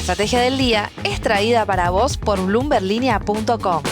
estrategia del día es traída para vos por bloomberlinia.com.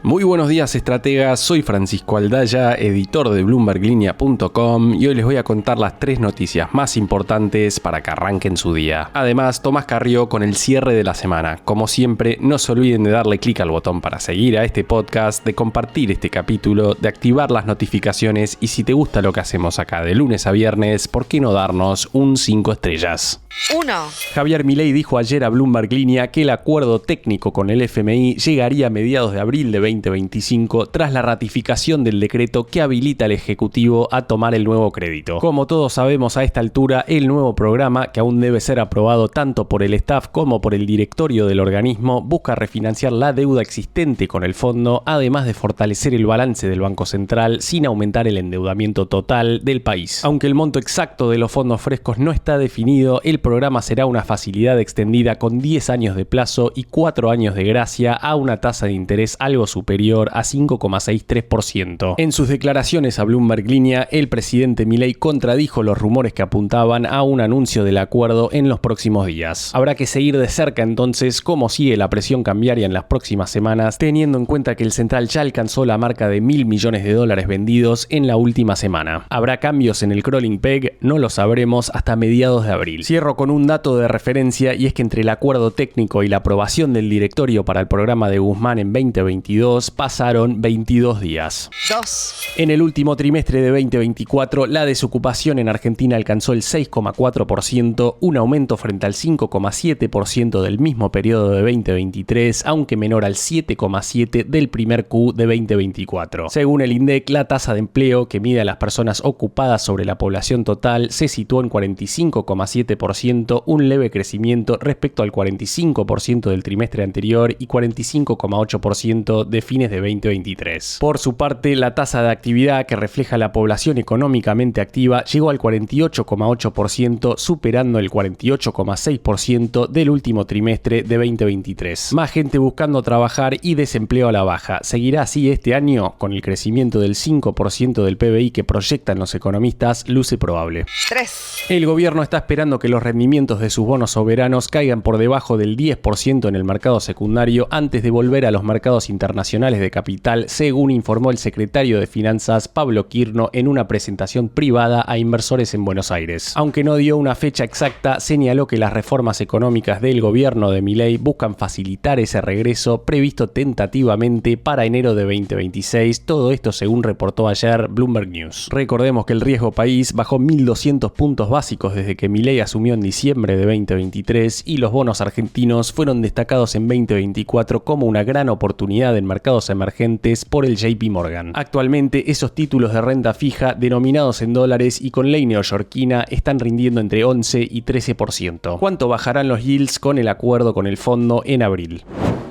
Muy buenos días, estrategas. Soy Francisco Aldaya, editor de bloomberlinia.com, y hoy les voy a contar las 3 noticias más importantes para que arranquen su día. Además, Tomás Carrió con el cierre de la semana. Como siempre, no se olviden de darle clic al botón para seguir a este podcast, de compartir este capítulo, de activar las notificaciones y si te gusta lo que hacemos acá de lunes a viernes, ¿por qué no darnos un 5 estrellas? 1. Javier Milei dijo ayer a Bloomberg Línea que el acuerdo técnico con el FMI llegaría a mediados de abril de 2025 tras la ratificación del decreto que habilita al Ejecutivo a tomar el nuevo crédito. Como todos sabemos a esta altura, el nuevo programa, que aún debe ser aprobado tanto por el staff como por el directorio del organismo, busca refinanciar la deuda existente con el fondo, además de fortalecer el balance del Banco Central sin aumentar el endeudamiento total del país. Aunque el monto exacto de los fondos frescos no está definido, el programa será una facilidad extendida con 10 años de plazo y 4 años de gracia a una tasa de interés algo superior a 5,63%. En sus declaraciones a Bloomberg Línea, el presidente Milei contradijo los rumores que apuntaban a un anuncio del acuerdo en los próximos días. Habrá que seguir de cerca entonces cómo sigue la presión cambiaria en las próximas semanas, teniendo en cuenta que el central ya alcanzó la marca de $1.000 millones vendidos en la última semana. ¿Habrá cambios en el crawling peg? No lo sabremos hasta mediados de abril. Cierro con un dato de referencia, y es que entre el acuerdo técnico y la aprobación del directorio para el programa de Guzmán en 2022 pasaron 22 días. 2. En el último trimestre de 2024, la desocupación en Argentina alcanzó el 6,4%, un aumento frente al 5,7% del mismo periodo de 2023, aunque menor al 7,7% del primer Q de 2024. Según el INDEC, la tasa de empleo, que mide a las personas ocupadas sobre la población total, se situó en 45,7%, un leve crecimiento respecto al 45% del trimestre anterior y 45,8% de fines de 2023. Por su parte, la tasa de actividad, que refleja la población económicamente activa, llegó al 48,8%, superando el 48,6% del último trimestre de 2023. Más gente buscando trabajar y desempleo a la baja. ¿Seguirá así este año? Con el crecimiento del 5% del PBI que proyectan los economistas, luce probable. 3. El gobierno está esperando que los rendimientos de sus bonos soberanos caigan por debajo del 10% en el mercado secundario antes de volver a los mercados internacionales de capital, según informó el secretario de Finanzas Pablo Quirno en una presentación privada a inversores en Buenos Aires. Aunque no dio una fecha exacta, señaló que las reformas económicas del gobierno de Milei buscan facilitar ese regreso previsto tentativamente para enero de 2026, todo esto según reportó ayer Bloomberg News. Recordemos que el riesgo país bajó 1.200 puntos básicos desde que Milei asumió en diciembre de 2023 y los bonos argentinos fueron destacados en 2024 como una gran oportunidad en mercados emergentes por el JP Morgan. Actualmente esos títulos de renta fija denominados en dólares y con ley neoyorquina están rindiendo entre 11 y 13%. ¿Cuánto bajarán los yields con el acuerdo con el fondo en abril?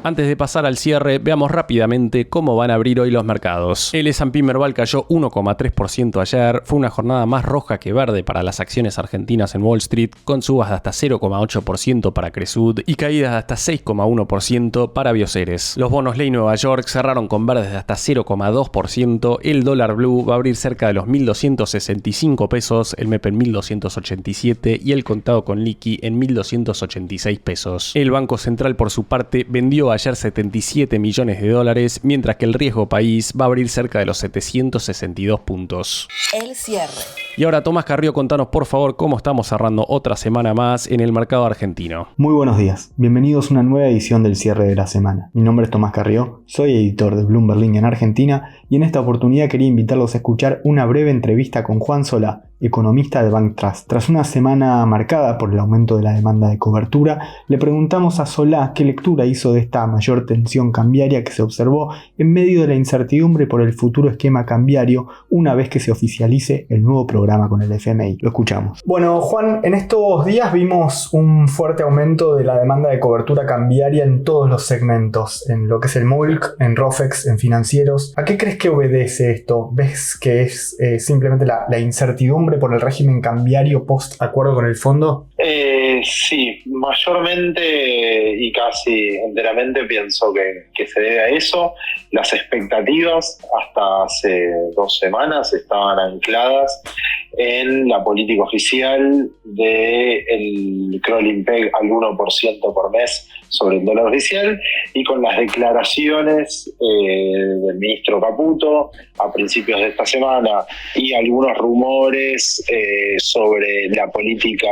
Antes de pasar al cierre, veamos rápidamente cómo van a abrir hoy los mercados. El S&P Merval cayó 1,3% ayer, fue una jornada más roja que verde para las acciones argentinas en Wall Street, con subas de hasta 0,8% para Cresud y caídas de hasta 6,1% para Bioceres. Los bonos ley Nueva York cerraron con verdes de hasta 0,2%, el dólar blue va a abrir cerca de los 1.265 pesos, el MEP en 1.287 y el contado con liqui en 1.286 pesos. El Banco Central, por su parte, vendió ayer $77 millones, mientras que el riesgo país va a abrir cerca de los 762 puntos. El cierre. Y ahora, Tomás Carrió, contanos por favor cómo estamos cerrando otra semana más en el mercado argentino. Muy buenos días, bienvenidos a una nueva edición del cierre de la semana. Mi nombre es Tomás Carrió, soy editor de Bloomberg Línea en Argentina y en esta oportunidad quería invitarlos a escuchar una breve entrevista con Juan Solá, economista de Bank Trust. Tras una semana marcada por el aumento de la demanda de cobertura, le preguntamos a Solá qué lectura hizo de esta mayor tensión cambiaria que se observó en medio de la incertidumbre por el futuro esquema cambiario una vez que se oficialice el nuevo programa con el FMI. Lo escuchamos. Bueno, Juan, en estos días vimos un fuerte aumento de la demanda de cobertura cambiaria en todos los segmentos, en lo que es el MULC, en ROFEX, en financieros. ¿A qué crees que obedece esto? ¿Ves que es simplemente la incertidumbre por el régimen cambiario post acuerdo con el fondo? Sí, mayormente y casi enteramente pienso que se debe a eso. Las expectativas hasta hace 2 semanas estaban ancladas en la política oficial del crawling peg al 1% por mes sobre el dólar oficial, y con las declaraciones del ministro Caputo a principios de esta semana y algunos rumores sobre la política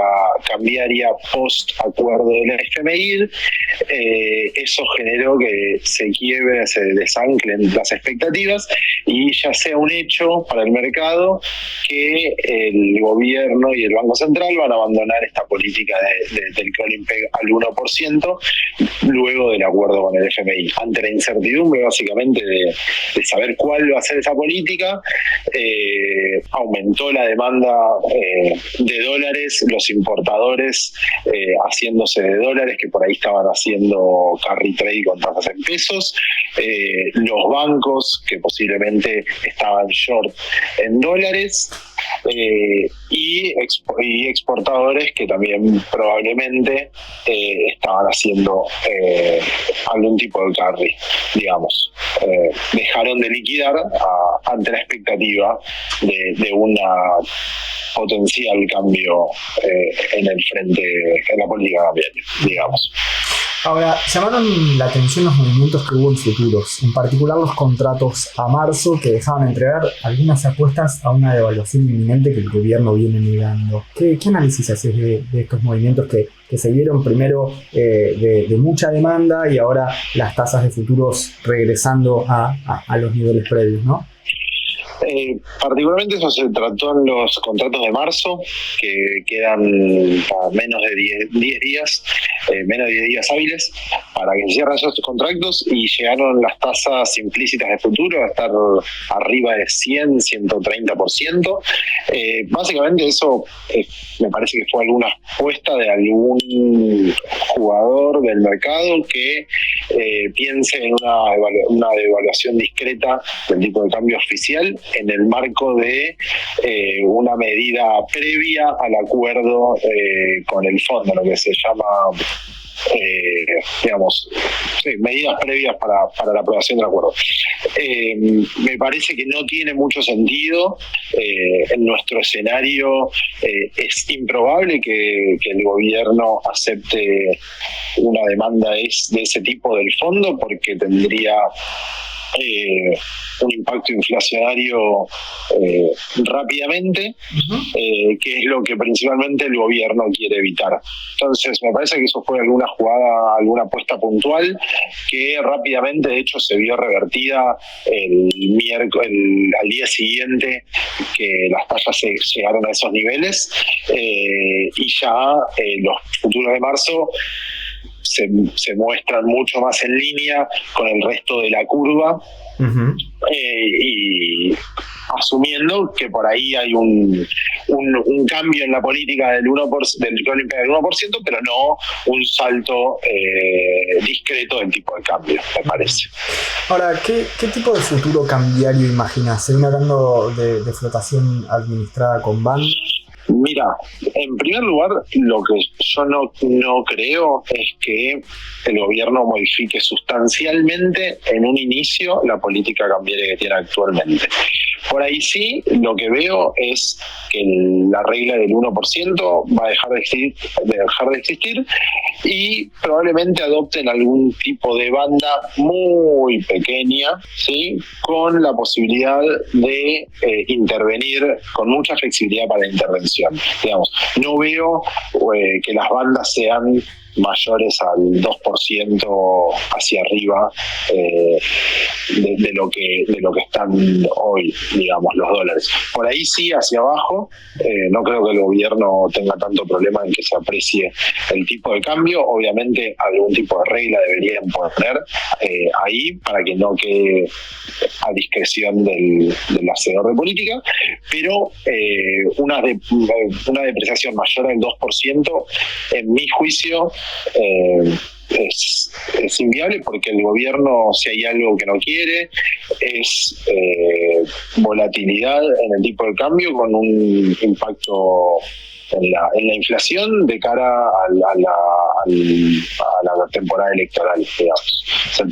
cambiaria post acuerdo del FMI, eso generó que se quiebren, se desanclen las expectativas y ya sea un hecho para el mercado que el gobierno y el Banco Central van a abandonar esta política del crawling peg al 1% luego del acuerdo con el FMI. Ante la incertidumbre básicamente de saber cuál va a ser esa política, aumentó la demanda de dólares, los importadores haciéndose de dólares, que por ahí estaban haciendo carry trade con tasas en pesos, los bancos que posiblemente estaban short en dólares, y exportadores que también probablemente estaban haciendo algún tipo de carry, digamos. Dejaron de liquidar ante la expectativa de una potencial cambio en el frente, en la política cambiaria, digamos. Ahora, llamaron la atención los movimientos que hubo en futuros, en particular los contratos a marzo que dejaban entregar algunas apuestas a una devaluación inminente que el gobierno viene negando. ¿Qué análisis haces de estos movimientos que se vieron primero de mucha demanda y ahora las tasas de futuros regresando a los niveles previos, ¿no? Particularmente eso se trató en los contratos de marzo, que quedan a menos de 10 días, menos de 10 días hábiles para que se cierren esos contratos, y llegaron las tasas implícitas de futuro a estar arriba de 100, 130%. Básicamente eso me parece que fue alguna apuesta de algún jugador del mercado que piense en una devaluación discreta del tipo de cambio oficial en el marco de una medida previa al acuerdo con el fondo, lo que se llama medidas previas para la aprobación del acuerdo. Me parece que no tiene mucho sentido. En nuestro escenario es improbable que el gobierno acepte una demanda de ese tipo del fondo, porque tendría un impacto inflacionario rápidamente, que es lo que principalmente el gobierno quiere evitar. Entonces me parece que eso fue alguna jugada, alguna apuesta puntual que rápidamente de hecho se vio revertida al día siguiente que las tasas llegaron a esos niveles, y ya los futuros de marzo se muestran mucho más en línea con el resto de la curva, y asumiendo que por ahí hay un cambio en la política del crawling peg del 1%, pero no un salto discreto del tipo de cambio, me parece. Ahora, ¿qué tipo de futuro cambiario imaginas? Se viene hablando de flotación administrada con bandas. Mira, en primer lugar, lo que yo no creo es que el gobierno modifique sustancialmente en un inicio la política cambiaria que tiene actualmente. Por ahí sí, lo que veo es que la regla del 1% va a dejar de existir y probablemente adopten algún tipo de banda muy pequeña, ¿sí?, con la posibilidad de intervenir con mucha flexibilidad para la intervención. Digamos, no veo que las bandas sean mayores al 2% hacia arriba de lo que están hoy, digamos, los dólares. Por ahí sí, hacia abajo, no creo que el gobierno tenga tanto problema en que se aprecie el tipo de cambio. Obviamente algún tipo de regla deberían poner ahí para que no quede a discreción del hacedor de política, pero una depreciación mayor al 2%, en mi juicio, es inviable, porque el gobierno, si hay algo que no quiere, es volatilidad en el tipo de cambio con un impacto en la inflación de cara a la temporada electoral, digamos. O sea, el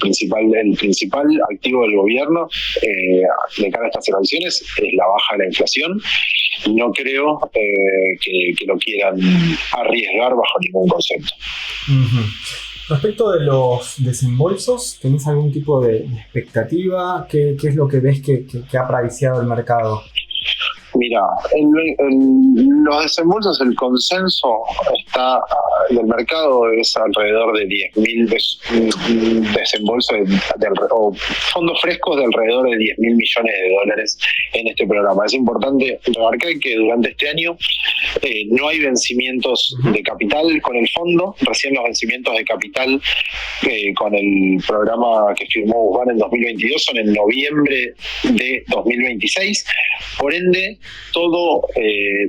principal activo del gobierno de cara a estas elecciones es la baja de la inflación. No creo que lo quieran arriesgar bajo ningún concepto. Uh-huh. Respecto de los desembolsos, ¿tenés algún tipo de expectativa? ¿Qué es lo que ves que ha preciado el mercado? Mira, los desembolsos, el consenso del mercado es alrededor de 10.000 desembolsos o fondos frescos de alrededor de 10.000 millones de dólares en este programa. Es importante remarcar que durante este año no hay vencimientos de capital con el fondo. Recién los vencimientos de capital con el programa que firmó Guzmán en 2022 son en noviembre de 2026. Por ende, todo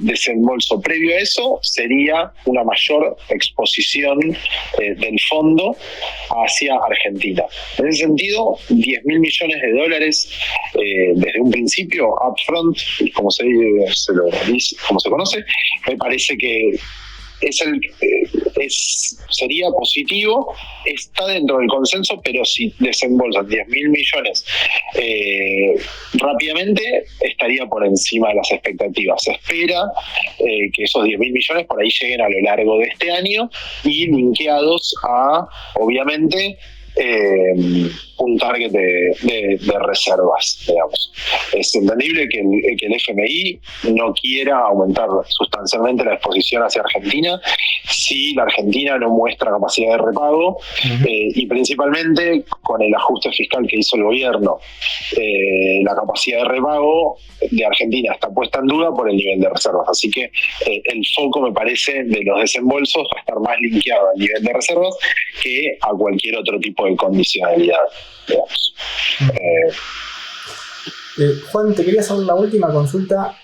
desembolso previo a eso sería una mayor exposición del fondo hacia Argentina. En ese sentido, 10.000 millones de dólares desde un principio, upfront, como se conoce, me parece que sería positivo, está dentro del consenso, pero si desembolsan 10.000 millones rápidamente, estaría por encima de las expectativas. Se espera que esos 10.000 millones por ahí lleguen a lo largo de este año y linkeados a, obviamente, un target de reservas, digamos. Es entendible que el FMI no quiera aumentar sustancialmente la exposición hacia Argentina si la Argentina no muestra capacidad de repago, y principalmente con el ajuste fiscal que hizo el gobierno, la capacidad de repago de Argentina está puesta en duda por el nivel de reservas. Así que el foco, me parece, de los desembolsos va a estar más linkeado al nivel de reservas que a cualquier otro tipo de condicionalidad, digamos. Juan, te quería hacer una última consulta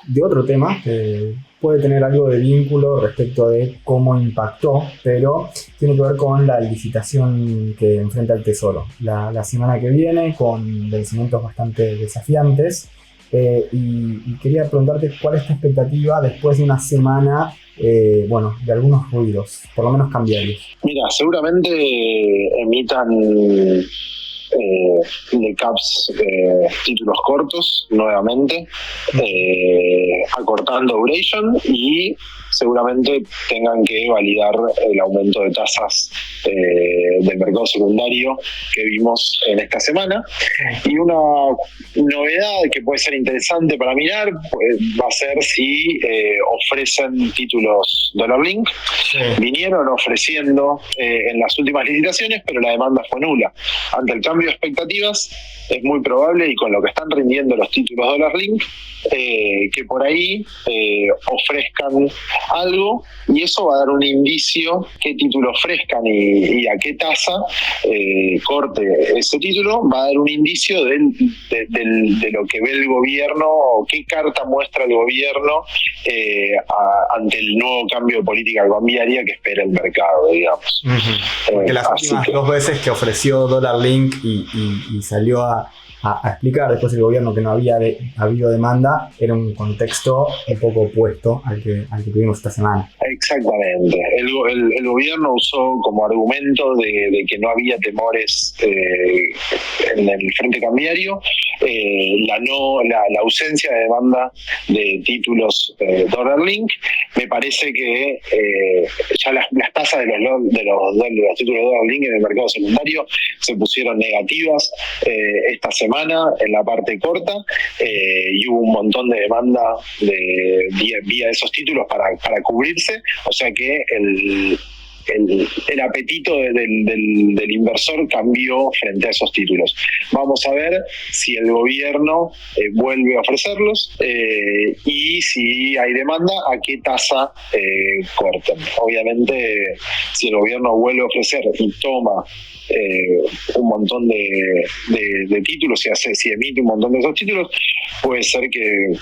de otro tema que puede tener algo de vínculo respecto de cómo impactó, pero tiene que ver con la licitación que enfrenta el Tesoro la semana que viene, con vencimientos bastante desafiantes, y quería preguntarte cuál es tu expectativa después de una semana de algunos ruidos, por lo menos cambiarios. Mira, seguramente emitan de caps títulos cortos nuevamente, acortando duration, y seguramente tengan que validar el aumento de tasas del mercado secundario que vimos en esta semana. Y una novedad que puede ser interesante para mirar va a ser si ofrecen títulos Dollar Link. Vinieron ofreciendo en las últimas licitaciones, pero la demanda fue nula. Ante el cambio de expectativas, es muy probable, y con lo que están rindiendo los títulos Dollar Link, que por ahí ofrezcan algo, y eso va a dar un indicio qué título ofrezcan y a qué tasa corte ese título. Va a dar un indicio de lo que ve el gobierno, o qué carta muestra el gobierno ante el nuevo cambio de política cambiaria que espera el mercado, digamos. Porque las últimas dos veces que ofreció Dollar Link y salió a explicar después el gobierno que no había habido demanda, era un contexto un poco opuesto al que tuvimos esta semana. Exactamente. El gobierno usó como argumento de que no había temores en el frente cambiario la ausencia de demanda de títulos Dollar Link. Me parece que ya las tasas de los títulos Dollar Link en el mercado secundario se pusieron negativas esta semana en la parte corta, y hubo un montón de demanda vía esos títulos para cubrirse, o sea que el apetito del inversor cambió frente a esos títulos. Vamos a ver si el gobierno vuelve a ofrecerlos, y si hay demanda, a qué tasa corten. Obviamente, si el gobierno vuelve a ofrecer y toma un montón de títulos, si emite un montón de esos títulos, puede ser que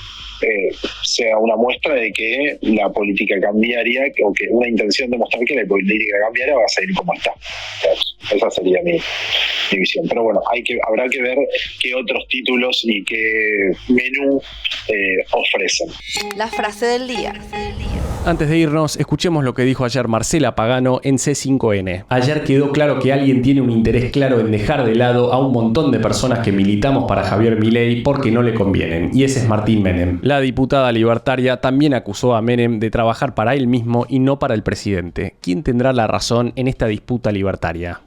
sea una muestra de que la política cambiaria, o que una intención de mostrar que la política cambiaria va a seguir como está. Esa sería mi visión. Pero bueno, habrá que ver qué otros títulos y qué menú ofrecen. La frase del día. Antes de irnos, escuchemos lo que dijo ayer Marcela Pagano en C5N. Ayer quedó claro que alguien tiene un interés claro en dejar de lado a un montón de personas que militamos para Javier Milei porque no le convienen, y ese es Martín Menem. La diputada libertaria también acusó a Menem de trabajar para él mismo y no para el presidente. ¿Quién tendrá la razón en esta disputa libertaria?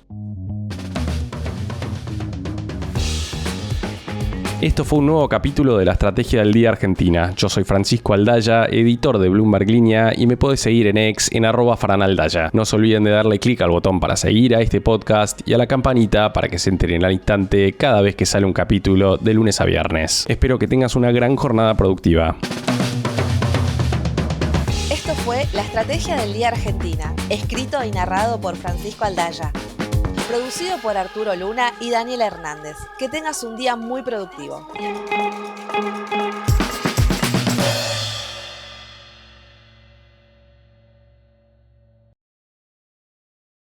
Esto fue un nuevo capítulo de la Estrategia del Día Argentina. Yo soy Francisco Aldaya, editor de Bloomberg Línea, y me podés seguir en X en @franaldaya. No se olviden de darle clic al botón para seguir a este podcast y a la campanita para que se enteren al instante cada vez que sale un capítulo de lunes a viernes. Espero que tengas una gran jornada productiva. Esto fue La Estrategia del Día Argentina, escrito y narrado por Francisco Aldaya. Producido por Arturo Luna y Daniela Hernández. Que tengas un día muy productivo.